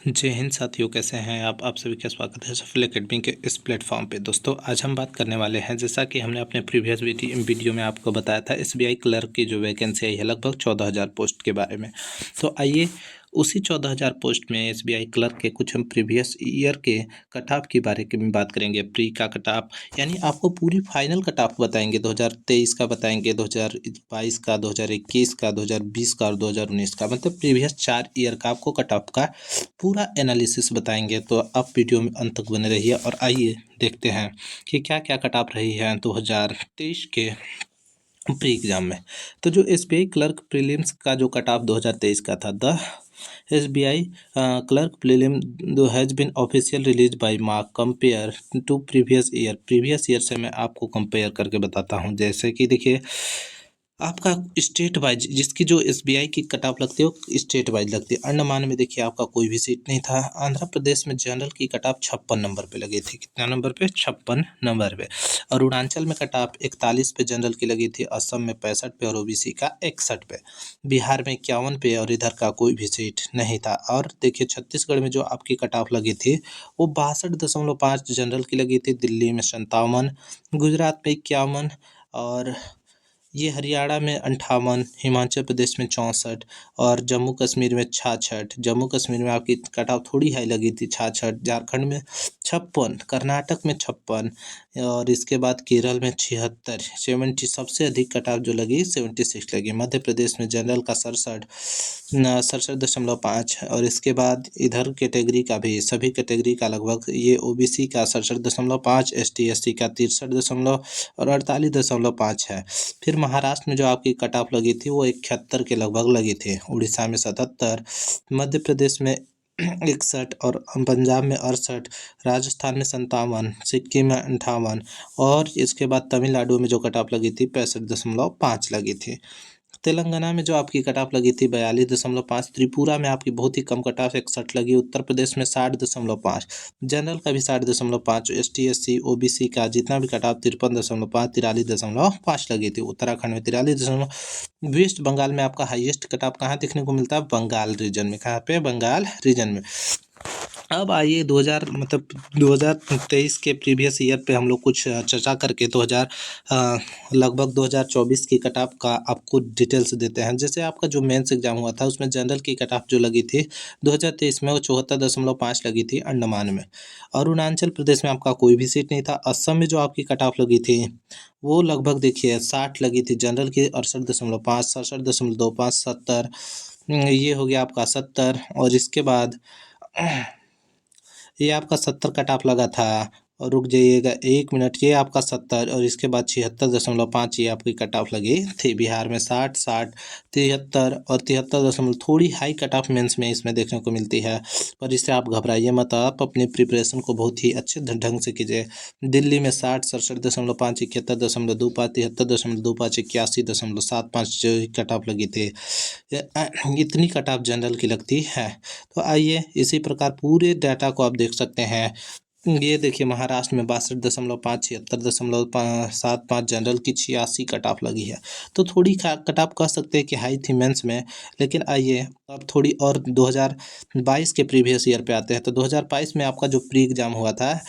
जय हिंद साथियों, कैसे हैं आप सभी का स्वागत है सफल एकेडमी के इस प्लेटफॉर्म पे। दोस्तों, आज हम बात करने वाले हैं, जैसा कि हमने अपने प्रीवियस वीडियो में आपको बताया था, एसबीआई क्लर्क की जो वैकेंसी आई है लगभग 14,000 पोस्ट के बारे में। तो आइए उसी 14,000 पोस्ट में एसबीआई क्लर्क के कुछ हम प्रीवियस ईयर के कट ऑफ के बारे में बात करेंगे। प्री का कट ऑफ यानी आपको पूरी फाइनल कट ऑफ बताएंगे, 2023 का बताएंगे, 2022 का, 2021 का, 2020 का और 2019 का, मतलब प्रीवियस 4 ईयर का आपको कट ऑफ का पूरा एनालिसिस बताएंगे। तो आप वीडियो में अंत तक बने रहिए और आइए देखते हैं कि क्या क्या कट ऑफ रही है 2023 के प्री एग्जाम में। तो जो एसबीआई क्लर्क प्रीलिम्स का जो कट ऑफ 2023 का था, the SBI clerk prelim has been official release by mark compare to previous year से मैं आपको कंपेयर करके बताता हूं। जैसे कि देखिए, आपका स्टेट वाइज जिसकी जो एसबीआई की कट ऑफ लगती है वो स्टेट वाइज लगती है। अंडमान में देखिए आपका कोई भी सीट नहीं था। आंध्र प्रदेश में जनरल की कट ऑफ 56 नंबर पे लगी थी। कितना नंबर पे? 56 नंबर पे। और अरुणाचल में कट ऑफ 41 पे जनरल की लगी थी। असम में 65 पे और ओबीसी का 61 पे। बिहार में 51 पे और इधर का कोई भी सीट नहीं था। और देखिए, छत्तीसगढ़ में जो आपकी कट ऑफ लगी थी वो 62.5 जनरल की लगी थी। दिल्ली में 57, गुजरात में 51 और ये हरियाणा में 58, हिमाचल प्रदेश में 64 और जम्मू कश्मीर में 66। जम्मू कश्मीर में आपकी कट ऑफ थोड़ी हाई लगी थी, 66। झारखंड में 56, कर्नाटक में 56 और इसके बाद केरल में 76, 70 सबसे अधिक कट ऑफ जो लगी 76 लगी। मध्य प्रदेश में जनरल का 67.5 और इसके बाद इधर कैटेगरी का भी, सभी कैटेगरी का लगभग, ये ओबीसी का 67.5, एसटी एससी का 63 और 48.5 है। फिर महाराष्ट्र में जो आपकी कट ऑफ लगी थी वो 71 के लगभग लगी थी। उड़ीसा में 77, मध्य प्रदेश में 61 और पंजाब में 68, राजस्थान में 57, सिक्किम में 58 और इसके बाद तमिलनाडु में जो कट ऑफ लगी थी 65.5 लगी थी। तेलंगाना में जो आपकी कट ऑफ लगी थी 42.5, त्रिपुरा में आपकी बहुत ही कम कट ऑफ 61 लगी, उत्तर प्रदेश में 60.5, जनरल का भी 60.5, एसटी एससी ओबीसी का जितना भी कट ऑफ 53.5, 43.5 लगी थी। उत्तराखंड में 43। वेस्ट बंगाल में आपका हाईएस्ट कट ऑफ कहाँ देखने को मिलता है? बंगाल रीजन में। कहाँ पे? बंगाल रीजन में। अब आइए 2023 के प्रीवियस ईयर पे हम लोग कुछ चर्चा करके लगभग 2024 की कट ऑफ का आपको डिटेल्स देते हैं। जैसे आपका जो मेंस एग्जाम हुआ था उसमें जनरल की कट ऑफ जो लगी थी 2023 में वो 74.5 लगी थी अंडमान में। अरुणाचल प्रदेश में आपका कोई भी सीट नहीं था। असम में जो आपकी कट ऑफ लगी थी वो लगभग देखिए 60 लगी थी। जनरल की 68.5, 67.25, 70, ये हो गया आपका 70 और इसके बाद ये आपका 70 कट ऑफ लगा था। और रुक जाइएगा 1 मिनट, ये आपका 70 और इसके बाद 76.5 ये आपकी कट ऑफ लगी थी। बिहार में 60, 60, 73 और 73 थोड़ी हाई कट ऑफ मेंस में इसमें देखने को मिलती है। पर इससे आप घबराइए मत, आप अपनी प्रिपरेशन को बहुत ही अच्छे ढंग से कीजिए। दिल्ली में 60, 67.5, 71.25, 73.25, 81.75 जो कट ऑफ लगी थी, इतनी कट ऑफ जनरल की लगती है। तो आइए इसी प्रकार पूरे डाटा को आप देख सकते हैं। ये देखिए, महाराष्ट्र में 62.5, 76.75 जनरल की, 86 कट ऑफ लगी है। तो थोड़ी कट ऑफ कह सकते हैं कि हाई थी मेंस में। लेकिन आइए अब थोड़ी और 2022 के प्रीवियस ईयर पे आते हैं। तो 2022 में आपका जो प्री एग्जाम हुआ था,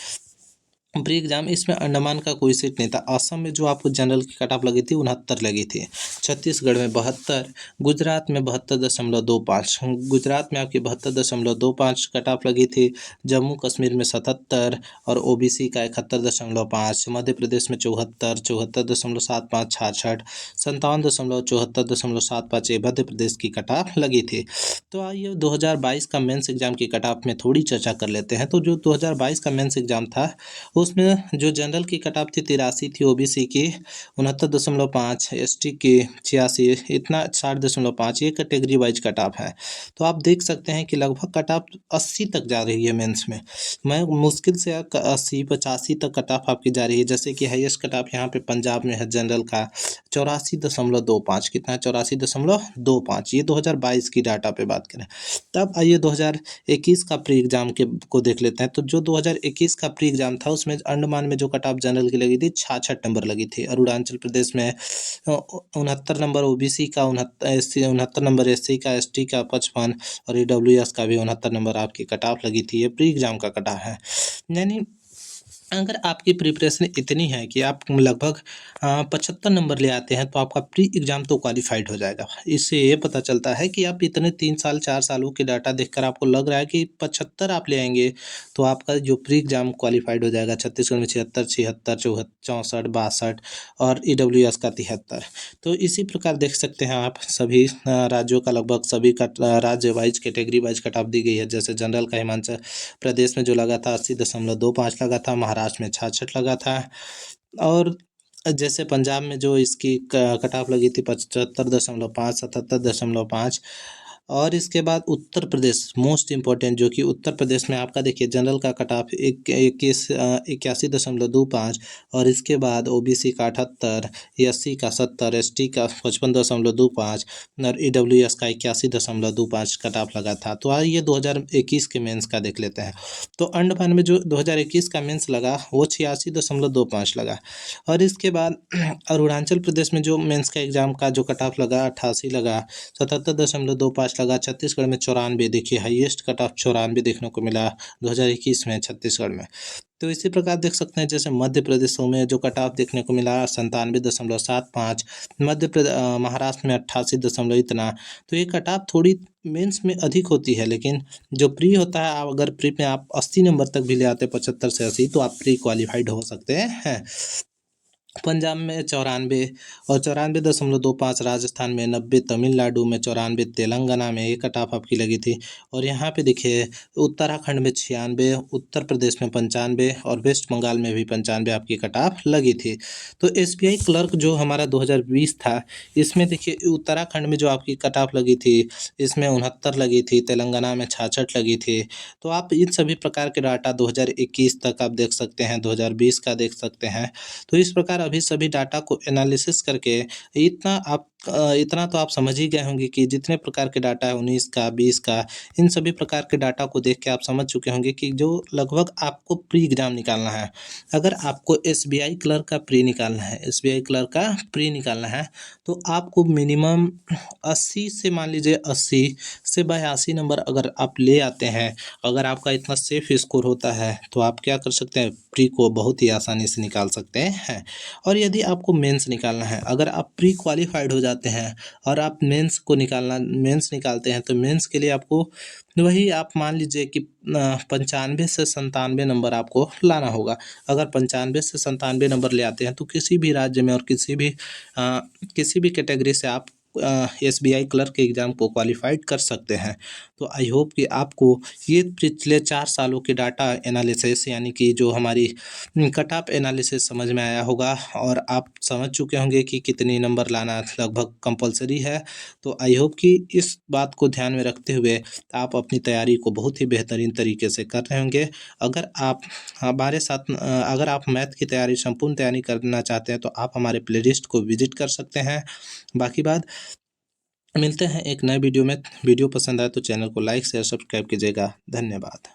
प्री एग्जाम, इसमें अंडमान का कोई सीट नहीं था। असम में जो आपको जनरल की कट ऑफ लगी थी 69 लगी थी। छत्तीसगढ़ में 72, गुजरात में 72.25, गुजरात में आपकी 72.25 कट ऑफ लगी थी। जम्मू कश्मीर में 77 और ओबीसी का 71.5, मध्य प्रदेश में 74, 74.75, 66, 57.74.75 ये मध्य प्रदेश की कट ऑफ लगी थी। तो आइए 2022 का मेंस एग्जाम की कट ऑफ में थोड़ी चर्चा कर लेते हैं। तो जो 2022 का मेंस एग्जाम था उसमें जो जनरल की कट ऑफ थी 83 थी, ओबीसी की 69.5, एसटी की 86, इतना 60.5, ये कैटेगरी वाइज कट ऑफ है। तो आप देख सकते हैं कि लगभग कट ऑफ 80 तक जा रही है मेंस में। मैं मुश्किल से 80-85 तक कट ऑफ आपकी जा रही है। जैसे कि हाईएस्ट कट ऑफ यहाँ पे पंजाब में है जनरल का 84.25, कितना है? 84.25। ये 2022 की डाटा पे बात करें। तब आइए 2021 का प्री एग्जाम को देख लेते हैं। तो जो 2021 का प्री एग्जाम था उसमें अंडमान में जो कट ऑफ जनरल की लगी थी 66 नंबर लगी थी। अरुणाचल प्रदेश में 69 नंबर ओबीसी का, 69 नंबर एससी का, एसटी का 55 और ईडब्ल्यूएस का भी 69 नंबर आपकी कट ऑफ लगी थी। ये प्री एग्जाम का कट ऑफ है। यानी अगर आपकी प्रिपरेशन इतनी है कि आप लगभग 75 नंबर ले आते हैं तो आपका प्री एग्ज़ाम तो क्वालिफाइड हो जाएगा। इससे ये पता चलता है कि आप इतने 3 साल 4 सालों के डाटा देखकर आपको लग रहा है कि 75 आप ले आएँगे तो आपका जो प्री एग्ज़ाम क्वालिफाइड हो जाएगा। छत्तीसगढ़ में 76, 76, 64, 62 और ईडब्ल्यूएस का 73। तो इसी प्रकार देख सकते हैं आप सभी राज्यों का लगभग सभी का राज्य wise category wise cut of the गई है। जैसे जनरल का हिमाचल प्रदेश में जो लगा था 80.25 लगा था, महाराष्ट्र में 66 लगा था और जैसे पंजाब में जो इसकी कट ऑफ लगी थी 75.5, 77.5 और इसके बाद उत्तर प्रदेश मोस्ट इम्पॉर्टेंट, जो कि उत्तर प्रदेश में आपका देखिए जनरल का कट ऑफ 81.25 और इसके बाद ओबीसी का 78, एससी का 70, एसटी का 55.25 और ईडब्ल्यूएस का 81.25 कट ऑफ लगा था। तो आइए 2021 के मेंस का देख लेते हैं। तो अंडमान में जो 2021 का मेंस लगा वो 86.25 लगा और इसके बाद अरुणाचल प्रदेश में जो मेंस का एग्ज़ाम का जो कट ऑफ लगा 88 लगा, 77.25 लगा। छत्तीसगढ़ में 94, देखिए हाईएस्ट कट ऑफ 94 देखने को मिला 2021 में छत्तीसगढ़ में। तो इसी प्रकार देख सकते हैं जैसे मध्य प्रदेशों में जो कट ऑफ देखने को मिला 97.75, महाराष्ट्र में 88 दशमलव इतना। तो ये कट ऑफ थोड़ी मेंस में अधिक होती है, लेकिन जो प्री होता है अगर प्री में आप 80 नंबर तक भी ले आते 75 से 80 तो आप प्री क्वालिफाइड हो सकते हैं। पंजाब में 94 और 94.25, राजस्थान में 90, तमिलनाडु में 94, तेलंगाना में ये कट ऑफ आपकी लगी थी और यहाँ पे देखिए उत्तराखंड में 96, उत्तर प्रदेश में 95 और वेस्ट बंगाल में भी 95 आपकी कट ऑफ लगी थी। तो एसबीआई क्लर्क जो हमारा 2020 था इसमें देखिए उत्तराखंड में जो आपकी कट ऑफ लगी थी इसमें 69 लगी थी, तेलंगाना में 66 लगी थी। तो आप इन सभी प्रकार के डाटा 2021 तक आप देख सकते हैं, 2020 का देख सकते हैं। तो इस प्रकार अभी सभी डाटा को एनालिसिस करके इतना तो आप समझ ही गए होंगे कि जितने प्रकार के डाटा है 19 का, 20 का, इन सभी प्रकार के डाटा को देख के आप समझ चुके होंगे कि जो लगभग आपको प्री एग्ज़ाम निकालना है। अगर आपको एसबीआई क्लर्क का प्री निकालना है, एसबीआई क्लर्क का प्री निकालना है तो आपको मिनिमम 80 से मान लीजिए 80 से 82 नंबर अगर आप ले आते हैं, अगर आपका इतना सेफ स्कोर होता है तो आप क्या कर सकते हैं, प्री को बहुत ही आसानी से निकाल सकते हैं। और यदि आपको मेंस निकालना है, अगर आप प्री क्वालिफाइड हो जाते हैं और आप मेंस निकालते हैं तो मेंस के लिए आपको वही आप मान लीजिए कि 95 से 97 नंबर आपको लाना होगा। अगर 95 से 97 नंबर ले आते हैं तो किसी भी राज्य में और किसी भी कैटेगरी से आप एसबीआई क्लर्क के एग्ज़ाम को क्वालिफाइड कर सकते हैं। तो आई होप कि आपको ये पिछले 4 सालों के डाटा एनालिसिस यानी कि जो हमारी कट ऑफ एनालिसिस समझ में आया होगा और आप समझ चुके होंगे कि कितनी नंबर लाना लगभग कंपलसरी है। तो आई होप कि इस बात को ध्यान में रखते हुए आप अपनी तैयारी को बहुत ही बेहतरीन तरीके से कर रहे होंगे। अगर आप मैथ की तैयारी संपूर्ण तैयारी करना चाहते हैं तो आप हमारे प्लेलिस्ट को विजिट कर सकते हैं। बाकी बात मिलते हैं एक नए वीडियो में। वीडियो पसंद आए तो चैनल को लाइक शेयर सब्सक्राइब कीजिएगा। धन्यवाद।